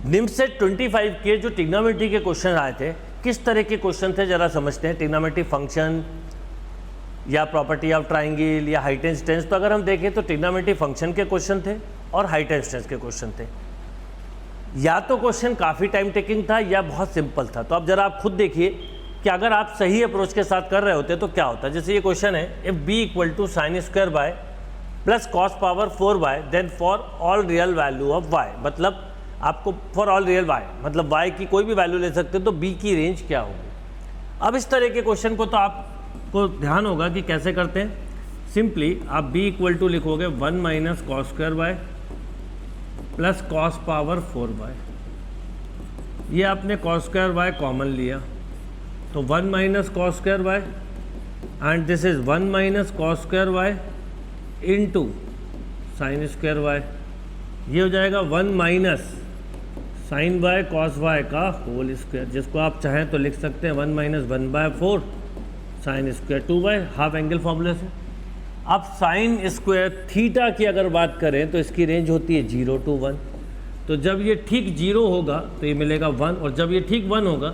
निम्न से 25 के जो ट्रिग्नोमेट्री के क्वेश्चन आए थे, किस तरह के क्वेश्चन थे जरा समझते हैं। ट्रिग्नोमेट्री फंक्शन या प्रॉपर्टी ऑफ ट्राइंगल या हाइट एंड डिस्टेंस। तो अगर हम देखें तो ट्रिग्नोमेट्री फंक्शन के क्वेश्चन थे और हाइट एंड डिस्टेंस के क्वेश्चन थे। या तो क्वेश्चन काफ़ी टाइम टेकिंग था या बहुत सिंपल था। तो अब जरा आप खुद देखिए कि अगर आप सही अप्रोच के साथ कर रहे होते तो क्या होता। जैसे ये क्वेश्चन है, if b equal to sine square by plus cos power 4 by then for all real value of y, मतलब आपको फॉर ऑल रियल वाई मतलब वाई की कोई भी वैल्यू ले सकते हो, तो बी की रेंज क्या होगी। अब इस तरह के क्वेश्चन को तो आपको ध्यान होगा कि कैसे करते हैं। सिंपली आप बी इक्वल टू लिखोगे 1 minus cos square by plus cos power 4 by, ये आपने कॉस स्क्वायर बाय कॉमन लिया तो 1 minus cos square by and this is 1 minus cos square by into sine square by, ये हो जाएगा 1 minus sine by cos by का whole square, जिसको आप चाहें तो लिख सकते हैं 1 minus 1/4 sine square 2 by half angle फॉर्मूले से। अब साइन स्क्वायर थीटा की अगर बात करें तो इसकी रेंज होती है 0 to 1, तो जब ये ठीक 0 होगा तो ये मिलेगा 1 और जब ये ठीक 1 होगा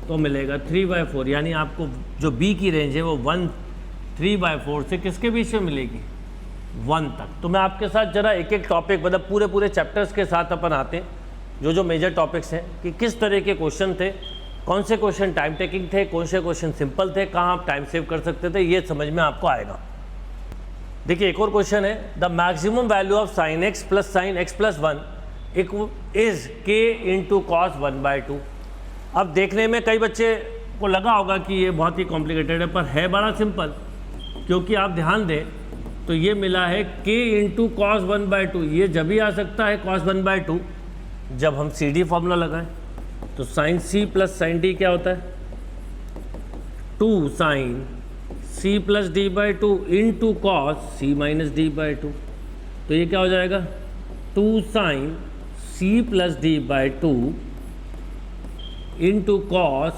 तो मिलेगा 3/4, यानी आपको जो बी की रेंज है वो 1 3/4 से किसके बीच में मिलेगी 1 तक। तो मैं आपके साथ जरा एक एक टॉपिक मतलब पूरे चैप्टर्स के साथ अपन आते हैं, जो मेजर टॉपिक्स हैं कि किस तरह के क्वेश्चन थे, कौन से क्वेश्चन टाइम टेकिंग थे, कौन से क्वेश्चन सिंपल थे, कहाँ आप टाइम सेव कर सकते थे, ये समझ में आपको आएगा। देखिए एक और क्वेश्चन है, the maximum value of sine x plus sine x plus 1 is के इंटू कॉस 1/2। अब देखने में कई बच्चे को लगा होगा कि ये बहुत ही कॉम्प्लिकेटेड है, पर है बड़ा सिंपल, क्योंकि आप ध्यान दें तो ये मिला है k इंटू कॉस 1/2। ये जब भी आ सकता है cos 1/2 जब हम सी डी फॉर्मूला लगाएं। तो sine C plus sine D क्या होता है 2 sine C plus d/2 into cos C minus d/2। तो ये क्या हो जाएगा 2 sine C plus d/2 into cos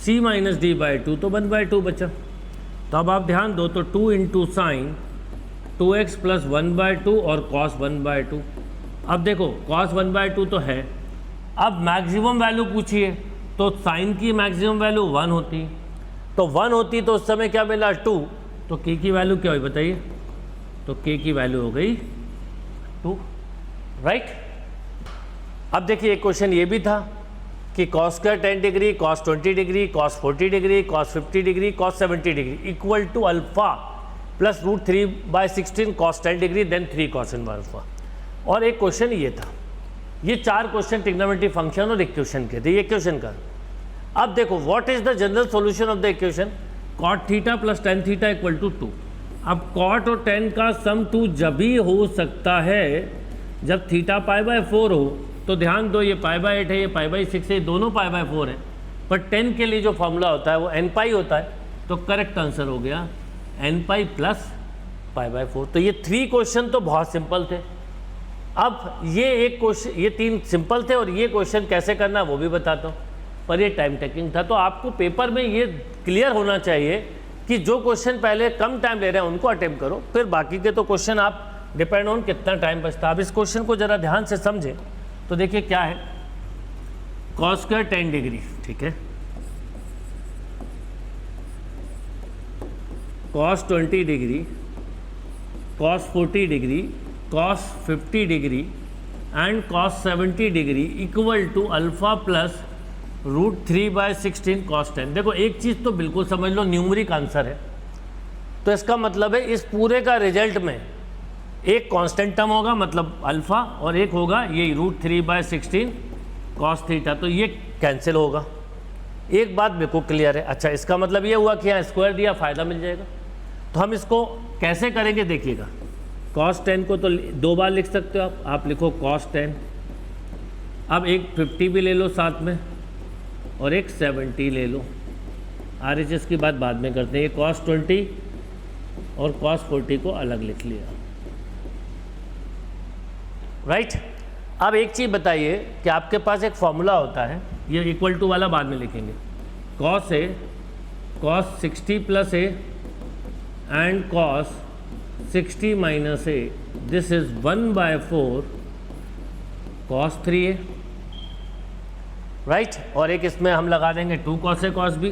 C minus d/2, तो 1/2 बचा। तो अब आप ध्यान दो तो 2 इंटू साइन 2x प्लस 1/2 और कॉस 1/2। अब देखो कॉस 1/2 तो है, अब मैक्सिमम वैल्यू पूछिए तो साइन की मैक्सिमम वैल्यू 1 होती, तो 1 होती तो उस समय क्या मिला 2, तो k की वैल्यू क्या हुई बताइए, तो k की वैल्यू हो गई 2, राइट। अब देखिए एक क्वेश्चन ये भी था कि cos square 10 degree, cos 20 degree, cos 40 degree, cos 50 degree, cos 70 degree equal to alpha plus √3/16 cos 10 degree then 3 cos inverse. और एक क्वेश्चन ये था, ये 4 क्वेश्चन ट्रिग्नोमेट्री फंक्शन और इक्वेशन के थे। ये क्वेश्चन का अब देखो what is the general solution of the equation cot theta plus tan theta equal to 2। अब cot और tan का सम 2 जब भी हो सकता है जब थीटा π/4 हो। तो ध्यान दो ये π/8 है, ये π/6 है, दोनों π/4 है, पर 10 के लिए जो फॉर्मूला होता है वो nπ होता है। तो करेक्ट आंसर हो गया nπ प्लस π/4। तो ये 3 क्वेश्चन तो बहुत सिंपल थे। अब ये एक क्वेश्चन, ये 3 सिंपल थे और ये क्वेश्चन कैसे करना वो भी बताता हूँ, पर ये टाइम टेकिंग था। तो आपको पेपर में ये क्लियर होना चाहिए कि जो क्वेश्चन पहले कम टाइम ले रहे हैं उनको अटेम्प्ट करो, फिर बाकी के तो क्वेश्चन आप डिपेंड ऑन कितना टाइम बचता है। अब इस क्वेश्चन को ज़रा ध्यान से समझें तो देखिए क्या है, कॉस स्क्वायर 10 डिग्री, ठीक है, cos 20 degree, cos 40 degree, cos 50 degree and cos 70 degree equal to alpha plus √3/16 cos 10। देखो एक चीज़ तो बिल्कुल समझ लो, न्यूमरिक आंसर है, तो इसका मतलब है इस पूरे का रिजल्ट में एक कांस्टेंट टर्म होगा मतलब अल्फ़ा और एक होगा ये √3/16 कॉस थीटा, तो ये कैंसिल होगा। एक बात बिल्कुल क्लियर है। अच्छा इसका मतलब ये हुआ कि यहाँ स्क्वायर दिया फ़ायदा मिल जाएगा। तो हम इसको कैसे करेंगे देखिएगा, कॉस 10 को तो 2 बार लिख सकते हो आप लिखो कॉस 10, अब एक 50 भी ले लो साथ में और एक 70 ले लो। RHS की बात बाद में करते हैं। ये कॉस 20 और कॉस 40 को अलग लिख लिया, राइट। अब एक चीज़ बताइए कि आपके पास एक फॉर्मूला होता है, ये इक्वल टू वाला बाद में लिखेंगे, cos A cos 60 plus A and cos 60 minus A, this is 1/4 cos 3a, right, और एक इसमें हम लगा देंगे 2 cos a cos b।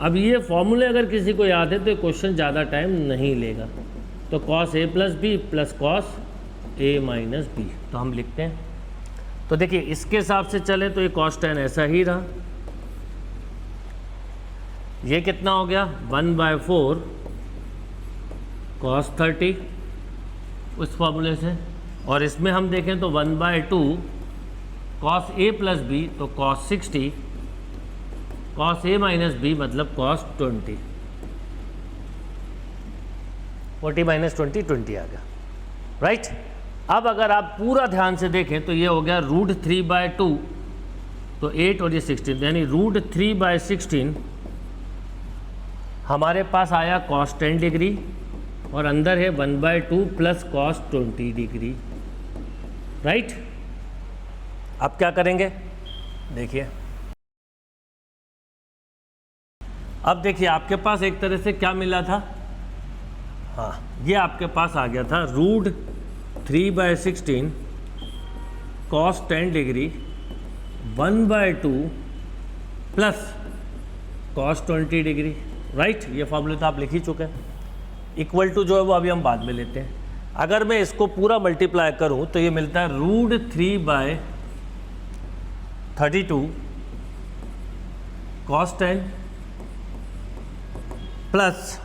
अब ये फॉर्मूले अगर किसी को याद है तो ये क्वेश्चन ज़्यादा टाइम नहीं लेगा। तो cos a plus b plus cos a minus b, तो हम लिखते हैं। तो देखिए इसके हिसाब से चले तो ये cos tan ऐसा ही रहा, ये कितना हो गया 1/4 cos 30 उस फॉर्मूले से, और इसमें हम देखें तो 1/2 cos a प्लस बी, तो cos 60 cos a minus b मतलब cos 20, 40 माइनस 20 20 आ गया, राइट। अब अगर आप पूरा ध्यान से देखें तो ये हो गया √3/2, तो 8 और ये 16, यानी √3/16 हमारे पास आया cos 10 डिग्री, और अंदर है 1/2 प्लस cos 20 डिग्री, राइट। अब क्या करेंगे देखिए, अब देखिए आपके पास एक तरह से क्या मिला था, हाँ ये आपके पास आ गया था √3/16 cos 10 degree 1/2 plus cos 20 degree, right. ये फॉर्मूला तो आप लिख ही चुके हैं। इक्वल टू जो है वो अभी हम बाद में लेते हैं। अगर मैं इसको पूरा मल्टीप्लाई करूं तो ये मिलता है √3/32 cos 10 plus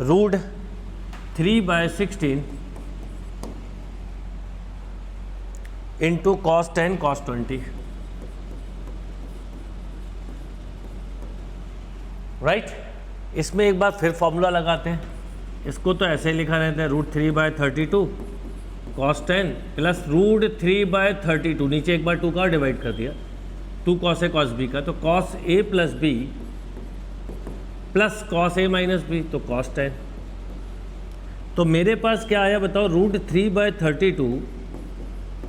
√3/16 into cos 10 cos 20, right. इसमें एक बार फिर फॉर्मूला लगाते हैं, इसको तो ऐसे ही लिखा रहता है √3/32 cos 10 प्लस √3/32, नीचे एक बार 2 का डिवाइड कर दिया, 2 cos a cos b का, तो cos a plus b plus cos a minus b, तो cos 10। तो मेरे पास क्या आया बताओ, √3/32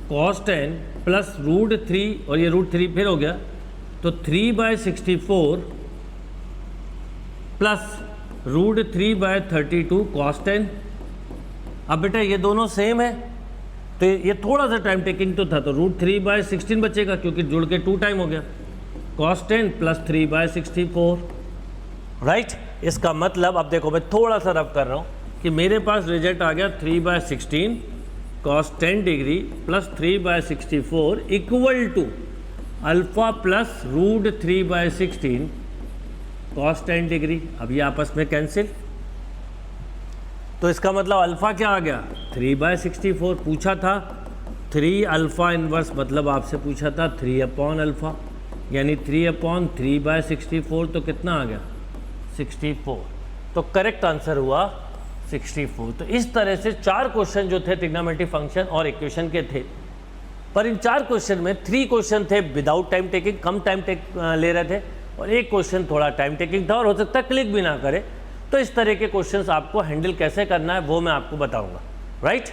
cos 10 प्लस √3, और ये √3 फिर हो गया, तो 3/64 प्लस √3/32 cos 10। अब बेटा ये दोनों सेम है, तो ये थोड़ा सा टाइम टेकिंग तो था, तो √3/16 बचेगा क्योंकि जुड़ के 2 टाइम हो गया, cos 10 प्लस 3/64, राइट। इसका मतलब अब देखो मैं थोड़ा सा रफ कर रहा हूँ कि मेरे पास रिजल्ट आ गया 3/16 cos 10 degree plus 3/64 equal to alpha plus √3/16 cos 10 degree. अब ये आपस में कैंसिल, तो इसका मतलब अल्फ़ा क्या आ गया 3/64। पूछा था 3 अल्फ़ा इन्वर्स, मतलब आपसे पूछा था 3/अल्फ़ा, यानी 3/3/64, तो कितना आ गया 64। तो करेक्ट आंसर हुआ 64। तो इस तरह से 4 क्वेश्चन जो थे ट्रिग्नोमेट्री फंक्शन और इक्वेशन के थे, पर इन 4 क्वेश्चन में 3 क्वेश्चन थे विदाउट टाइम टेकिंग, कम टाइम ले रहे थे, और एक क्वेश्चन थोड़ा टाइम टेकिंग था और हो सकता है क्लिक भी ना करे। तो इस तरह के क्वेश्चंस आपको हैंडल कैसे करना है वो मैं आपको बताऊंगा, राइट।